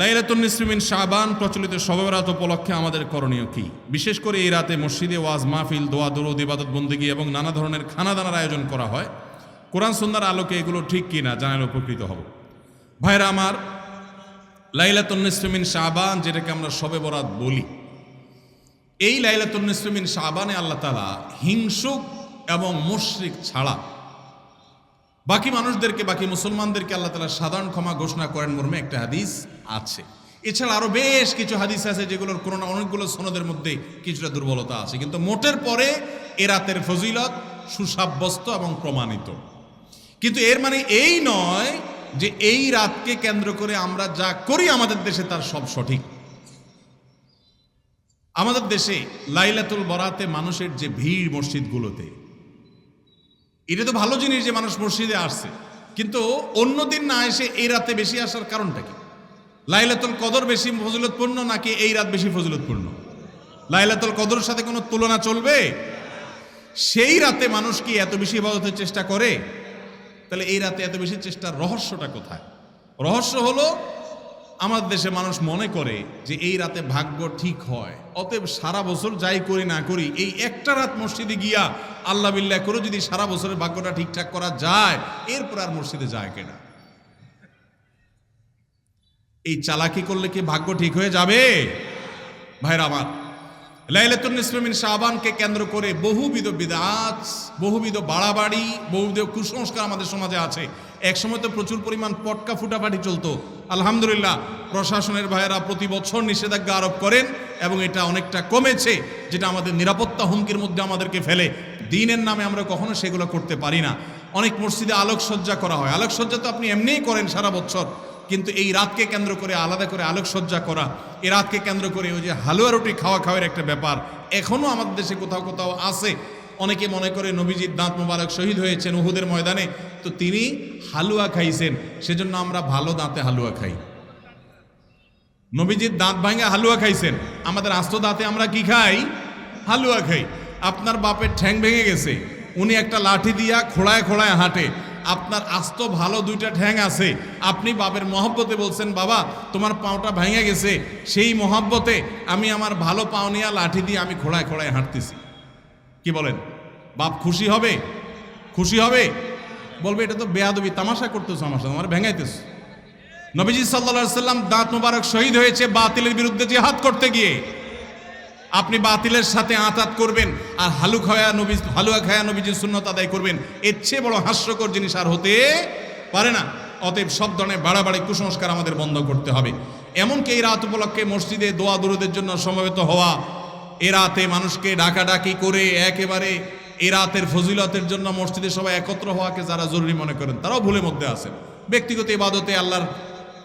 লাইলাতুন নিসফি মিন শাবান প্রচলিত শবে বরাত উপলক্ষে আমাদের করণীয় কি? বিশেষ করে এই রাতে মসজিদে ওয়াজ মাহফিল, দোয়া দুরূদ, ইবাদত বন্দেগী এবং নানা ধরনের খানাদানার আয়োজন করা হয়। কোরআন সুন্নাহর আলোকে এগুলো ঠিক কিনা জানালে উপকৃত হব। ভাইরা আমার, লাইলাতুন নিসফি মিন শাবান যেটাকে আমরা শবে বরাত বলি, এই লাইলাতুন নিসফি মিন শাবানে আল্লাহ তাআলা হিংসুক এবং মুশরিক ছাড়া বাকি মানুষদেরকে, বাকি মুসলমানদেরকে আল্লাহ তাআলা সাধারণ ক্ষমা ঘোষণা করেন মর্মে একটা হাদিস আছে। এছাড়া আরো বেশ কিছু হাদিস আছে যেগুলোর কোনো না অনেকগুলো সনদের মধ্যে কিছুটা দুর্বলতা আছে, কিন্তু মোটের পরে এ রাতের ফজিলত সুসাব্যস্ত এবং প্রমাণিত। কিন্তু এর মানে এই নয় যে এই রাতকে কেন্দ্র করে আমরা যা করি আমাদের দেশে তার সব সঠিক। আমাদের দেশে লাইলাতুল বরাতে মানুষের যে ভিড় মসজিদগুলোতে, এটা তো ভালো জিনিস যে মানুষ মসজিদে আসছে, কিন্তু অন্যদিন না এসে এই রাতে বেশি আসার কারণটা কি? লাইলাতুল কদর বেশি ফজিলতপূর্ণ নাকি এই রাত বেশি ফজিলতপূর্ণ? লাইলাতুল কদরের সাথে কোনো তুলনা চলবে? সেই রাতে মানুষ কি এত বেশি ইবাদতের চেষ্টা করে? তাহলে এই রাতে এত বেশি চেষ্টার রহস্যটা কোথায়? রহস্য হলো আমাদের দেশে মানুষ মনে করে যে এই রাতে ভাগ্য ঠিক হয়, অতএব সারা বছর যাই করি না করি এই একটা রাত মসজিদে গিয়া আল্লাহ বিল্লাহ করে যদি সারা বছরের ভাগ্যটা ঠিকঠাক করা যায়, এরপর আর মসজিদে যায় কেনা। এই চালাকি করলে কি ভাগ্য ঠিক হয়ে যাবে? ভাইরা আমার, লাইলাতুন নিসফি মিন শাবানকে কেন্দ্র করে বহুবিধ বিদআত, বহুবিধ বাড়াবাড়ি, বহুবিধ কুসংস্কার আমাদের সমাজে আছে। একসময় তো প্রচুর পরিমাণ পটকা ফুটাফাটি চলতো। আলহামদুলিল্লাহ, প্রশাসনের ভাইয়েরা প্রতি বছর নিষেধাজ্ঞা আরোপ করেন এবং এটা অনেকটা কমেছে, যেটা আমাদের নিরাপত্তা হুমকির মধ্যে আমাদেরকে ফেলে। দ্বীনের নামে আমরা কখনো সেগুলো করতে পারি না। অনেক মসজিদে আলোকসজ্জা করা হয়। আলোকসজ্জা তো আপনি এমনিই করেন সারা বছর, কিন্তু এই রাতকে কেন্দ্র করে আলাদা করে আলোকসজ্জা করা, এই রাতকে কেন্দ্র করে ওই যে হালুয়া রুটি খাওয়ার একটা ব্যাপার এখনো আমাদের দেশে কোথাও কোথাও আছে। অনেকে মনে করে নবীজির দাঁত মোবারক শহীদ হয়েছেন উহুদের ময়দানে, তো তিনি হালুয়া খাইছেন, সেজন্য আমরা ভালো দাঁতে হালুয়া খাই। নবীজির দাঁত ভাঙে হালুয়া খাইছেন, আমাদের আস্ত দাঁতে আমরা কি খাই? হালুয়া খাই। আপনার বাপের ঠ্যাং ভেঙে গেছে, উনি একটা লাঠি দিয়া খোড়ায় খোড়ায় হাঁটে, আপনার আস্ত ভালো দুইটা ঠ্যাং আছে, আপনি বাপের মহব্বতে বলছেন বাবা তোমার পাওটা ভেঙে গেছে, সেই মহব্বতে আমি আমার ভালো পাও নিয়ে লাঠি দিয়ে আমি খোড়ায় খোড়ায় হাঁটতেছি। কি বলেন? বাপ খুশি হবে? খুশি হবে? বলবে এটা তো বেয়াদবি, তামাশা করতেছো আমার সাথে, আমার ভেঙাইতেছো। নবীজি সাল্লাল্লাহু আলাইহি সাল্লাম দাঁত মোবারক শহীদ হয়েছে বাতিলের বিরুদ্ধে জিহাদ করতে গিয়ে। আপনি বাতিলের সাথে আঁতাত করবেন আর হালুয়া খায়া নবীজির সুন্নত আদায় করবেন, এর চেয়ে বড় হাস্যকর জিনিস আর হতে পারে না। অতএব সব ধরনের বাড়াবাড়ি কুসংস্কার আমাদের বন্ধ করতে হবে। এমনকি এই রাত উপলক্ষে মসজিদে দোয়া দুরূদের জন্য সমবেত হওয়া, এ রাতে মানুষকে ডাকাডাকি করে একেবারে এ রাতের ফজিলতের জন্য মসজিদে সবাই একত্র হওয়াকে যারা জরুরি মনে করেন তারাও ভুলের মধ্যে আছেন। ব্যক্তিগত ইবাদতে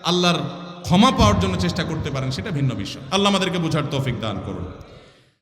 আল্লাহর ক্ষমা পাওয়ার জন্য চেষ্টা করতে পারেন, সেটা ভিন্ন বিষয়। আল্লাহ আমাদেরকে বোঝার তৌফিক দান করুন।